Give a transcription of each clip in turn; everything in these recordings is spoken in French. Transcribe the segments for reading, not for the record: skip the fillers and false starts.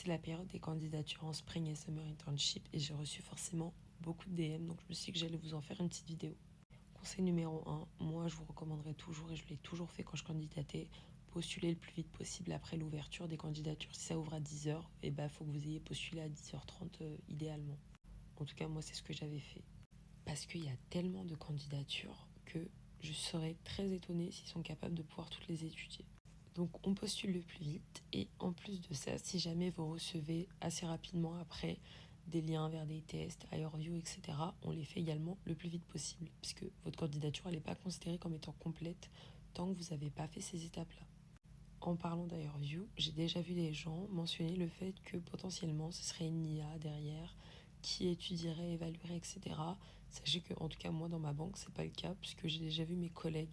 c'est la période des candidatures en Spring et Summer Internship et j'ai reçu forcément beaucoup de DM, donc je me suis dit que j'allais vous en faire une petite vidéo. Conseil numéro 1, moi je vous recommanderais toujours, et je l'ai toujours fait quand je candidatais, postuler le plus vite possible après l'ouverture des candidatures. Si ça ouvre à 10h, et faut que vous ayez postulé à 10h30 idéalement. En tout cas, moi c'est ce que j'avais fait. Parce qu'il y a tellement de candidatures que je serais très étonnée s'ils sont capables de pouvoir toutes les étudier. Donc on postule le plus vite et en plus de ça, si jamais vous recevez assez rapidement après des liens vers des tests, HireVue, etc., on les fait également le plus vite possible puisque votre candidature n'est pas considérée comme étant complète tant que vous n'avez pas fait ces étapes-là. En parlant d'HireVue, j'ai déjà vu des gens mentionner le fait que potentiellement ce serait une IA derrière qui étudierait, évaluerait, etc. Sachez que, en tout cas, moi dans ma banque, c'est pas le cas puisque j'ai déjà vu mes collègues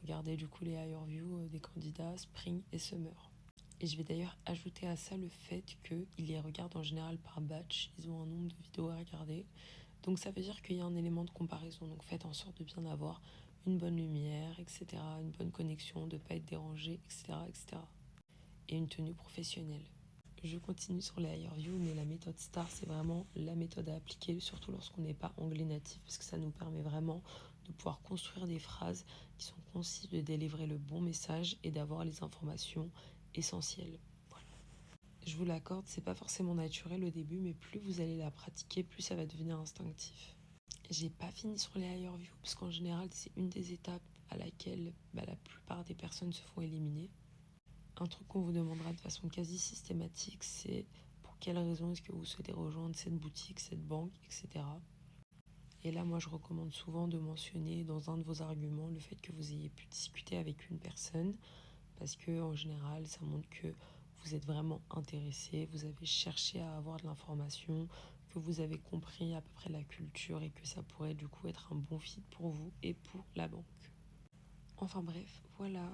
regarder du coup les HireVue des candidats Spring et Summer. Et je vais d'ailleurs ajouter à ça le fait qu'ils les regardent en général par batch. Ils ont un nombre de vidéos à regarder. Donc ça veut dire qu'il y a un élément de comparaison. Donc faites en sorte de bien avoir une bonne lumière, etc., une bonne connexion, de ne pas être dérangé, etc., etc. Et une tenue professionnelle. Je continue sur les HireVue, mais la méthode STAR, c'est vraiment la méthode à appliquer, surtout lorsqu'on n'est pas anglais natif, parce que ça nous permet vraiment de pouvoir construire des phrases qui sont concises, de délivrer le bon message et d'avoir les informations essentielles. Voilà. Je vous l'accorde, c'est pas forcément naturel au début, mais plus vous allez la pratiquer, plus ça va devenir instinctif. J'ai pas fini sur les HireVue, parce qu'en général, c'est une des étapes à laquelle la plupart des personnes se font éliminer. Un truc qu'on vous demandera de façon quasi systématique, c'est pour quelle raison est-ce que vous souhaitez rejoindre cette boutique, cette banque, etc. Et là, moi, je recommande souvent de mentionner dans un de vos arguments le fait que vous ayez pu discuter avec une personne, parce que en général, ça montre que vous êtes vraiment intéressé, vous avez cherché à avoir de l'information, que vous avez compris à peu près la culture et que ça pourrait du coup être un bon fit pour vous et pour la banque. Enfin bref, voilà.